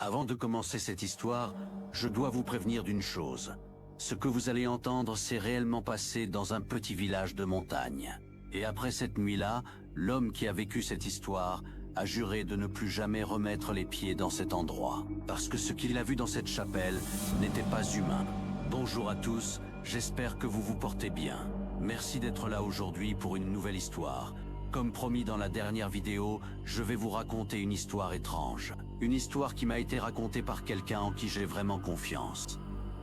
Avant de commencer cette histoire, je dois vous prévenir d'une chose. Ce que vous allez entendre s'est réellement passé dans un petit village de montagne. Et après cette nuit-là, l'homme qui a vécu cette histoire a juré de ne plus jamais remettre les pieds dans cet endroit. Parce que ce qu'il a vu dans cette chapelle n'était pas humain. Bonjour à tous, j'espère que vous vous portez bien. Merci d'être là aujourd'hui pour une nouvelle histoire. Comme promis dans la dernière vidéo, je vais vous raconter une histoire étrange. Une histoire qui m'a été racontée par quelqu'un en qui j'ai vraiment confiance.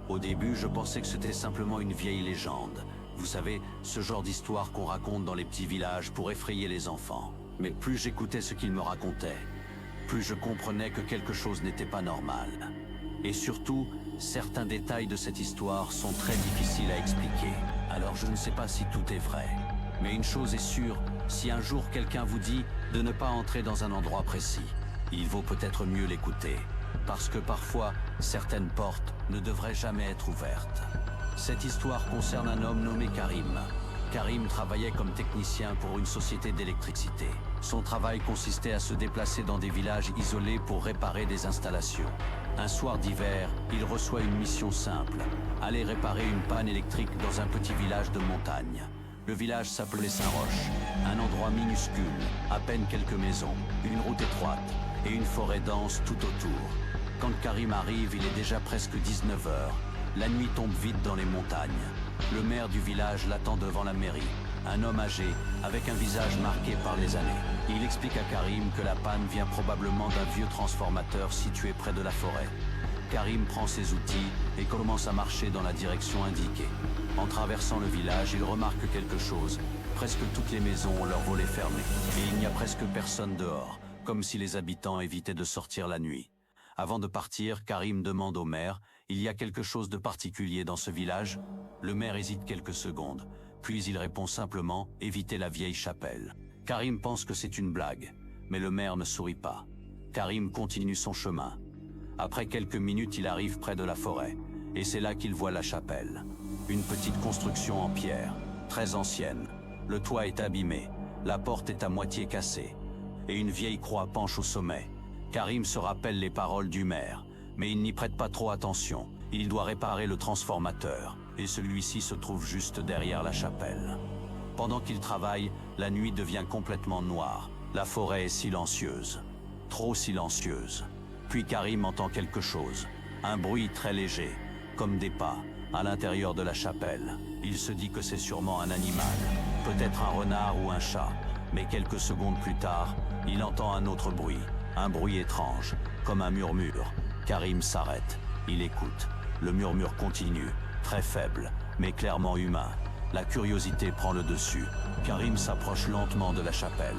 Au début, je pensais que c'était simplement une vieille légende. Vous savez, ce genre d'histoire qu'on raconte dans les petits villages pour effrayer les enfants. Mais plus j'écoutais ce qu'il me racontait, plus je comprenais que quelque chose n'était pas normal. Et surtout, certains détails de cette histoire sont très difficiles à expliquer. Alors je ne sais pas si tout est vrai. Mais une chose est sûre, si un jour quelqu'un vous dit de ne pas entrer dans un endroit précis, il vaut peut-être mieux l'écouter. Parce que parfois, certaines portes ne devraient jamais être ouvertes. Cette histoire concerne un homme nommé Karim. Karim travaillait comme technicien pour une société d'électricité. Son travail consistait à se déplacer dans des villages isolés pour réparer des installations. Un soir d'hiver, il reçoit une mission simple, aller réparer une panne électrique dans un petit village de montagne. Le village s'appelait Saint-Roch, un endroit minuscule, à peine quelques maisons, une route étroite et une forêt dense tout autour. Quand Karim arrive, il est déjà presque 19 h. La nuit tombe vite dans les montagnes. Le maire du village l'attend devant la mairie, un homme âgé, avec un visage marqué par les années. Il explique à Karim que la panne vient probablement d'un vieux transformateur situé près de la forêt. Karim prend ses outils et commence à marcher dans la direction indiquée. En traversant le village, il remarque quelque chose. Presque toutes les maisons ont leurs volets fermés, et il n'y a presque personne dehors, comme si les habitants évitaient de sortir la nuit. Avant de partir, Karim demande au maire « Il y a quelque chose de particulier dans ce village ?» Le maire hésite quelques secondes, puis il répond simplement « Évitez la vieille chapelle ». Karim pense que c'est une blague, mais le maire ne sourit pas. Karim continue son chemin. Après quelques minutes, il arrive près de la forêt, et c'est là qu'il voit la chapelle. Une petite construction en pierre, très ancienne. Le toit est abîmé, la porte est à moitié cassée, et une vieille croix penche au sommet. Karim se rappelle les paroles du maire, mais il n'y prête pas trop attention. Il doit réparer le transformateur, et celui-ci se trouve juste derrière la chapelle. Pendant qu'il travaille, la nuit devient complètement noire. La forêt est silencieuse, trop silencieuse. Puis Karim entend quelque chose, un bruit très léger, comme des pas, à l'intérieur de la chapelle. Il se dit que c'est sûrement un animal, peut-être un renard ou un chat. Mais quelques secondes plus tard, il entend un autre bruit, un bruit étrange, comme un murmure. Karim s'arrête, il écoute. Le murmure continue, très faible, mais clairement humain. La curiosité prend le dessus. Karim s'approche lentement de la chapelle.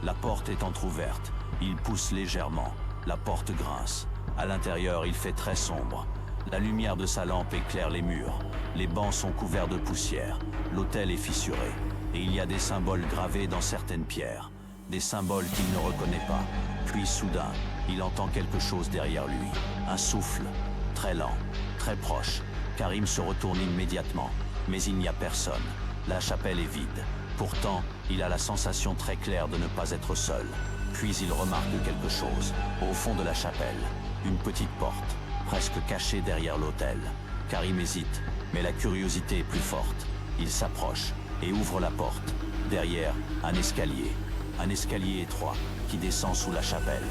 La porte est entrouverte, il pousse légèrement. La porte grince. À l'intérieur, il fait très sombre. La lumière de sa lampe éclaire les murs. Les bancs sont couverts de poussière. L'autel est fissuré. Et il y a des symboles gravés dans certaines pierres. Des symboles qu'il ne reconnaît pas. Puis soudain, il entend quelque chose derrière lui. Un souffle, très lent, très proche. Karim se retourne immédiatement. Mais il n'y a personne. La chapelle est vide. Pourtant, il a la sensation très claire de ne pas être seul. Puis il remarque quelque chose, au fond de la chapelle, une petite porte, presque cachée derrière l'autel. Karim hésite, mais la curiosité est plus forte. Il s'approche et ouvre la porte. Derrière, un escalier étroit qui descend sous la chapelle.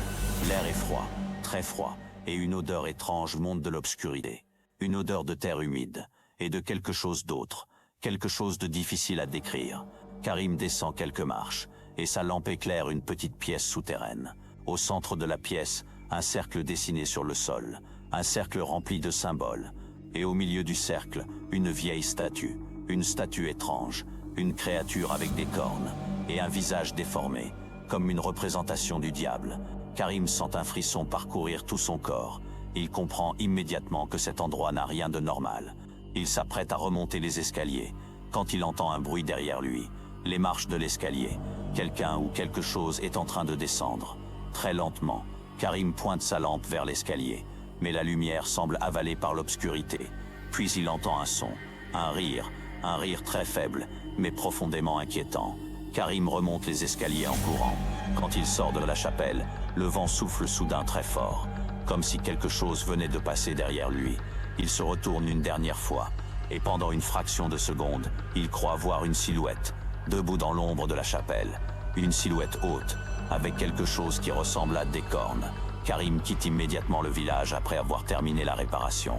L'air est froid, très froid, et une odeur étrange monte de l'obscurité. Une odeur de terre humide, et de quelque chose d'autre, quelque chose de difficile à décrire. Karim descend quelques marches, et sa lampe éclaire une petite pièce souterraine. Au centre de la pièce, un cercle dessiné sur le sol, un cercle rempli de symboles. Et au milieu du cercle, une vieille statue, une statue étrange, une créature avec des cornes, et un visage déformé, comme une représentation du diable. Karim sent un frisson parcourir tout son corps. Il comprend immédiatement que cet endroit n'a rien de normal. Il s'apprête à remonter les escaliers, quand il entend un bruit derrière lui. Les marches de l'escalier. Quelqu'un ou quelque chose est en train de descendre. Très lentement, Karim pointe sa lampe vers l'escalier, mais la lumière semble avalée par l'obscurité. Puis il entend un son, un rire très faible, mais profondément inquiétant. Karim remonte les escaliers en courant. Quand il sort de la chapelle, le vent souffle soudain très fort. comme si quelque chose venait de passer derrière lui. Il se retourne une dernière fois, et pendant une fraction de seconde, il croit voir une silhouette, debout dans l'ombre de la chapelle. Une silhouette haute, avec quelque chose qui ressemble à des cornes. Karim quitte immédiatement le village après avoir terminé la réparation.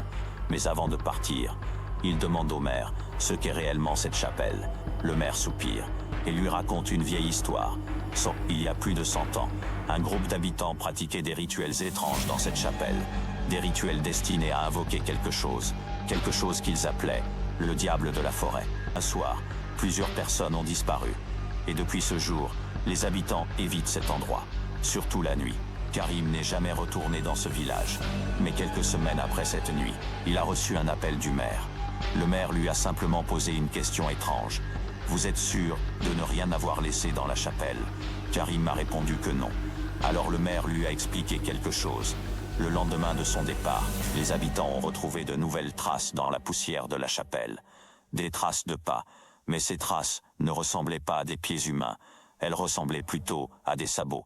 Mais avant de partir, il demande au maire ce qu'est réellement cette chapelle. Le maire soupire et lui raconte une vieille histoire. Il y a plus de 100 ans, un groupe d'habitants pratiquait des rituels étranges dans cette chapelle. Des rituels destinés à invoquer quelque chose qu'ils appelaient le diable de la forêt. Un soir, plusieurs personnes ont disparu. Et depuis ce jour, les habitants évitent cet endroit, surtout la nuit. Karim n'est jamais retourné dans ce village. Mais quelques semaines après cette nuit, il a reçu un appel du maire. Le maire lui a simplement posé une question étrange. « Vous êtes sûr de ne rien avoir laissé dans la chapelle ?» Karim a répondu que non. Alors le maire lui a expliqué quelque chose. Le lendemain de son départ, les habitants ont retrouvé de nouvelles traces dans la poussière de la chapelle. Des traces de pas, mais ces traces ne ressemblaient pas à des pieds humains. Elles ressemblaient plutôt à des sabots.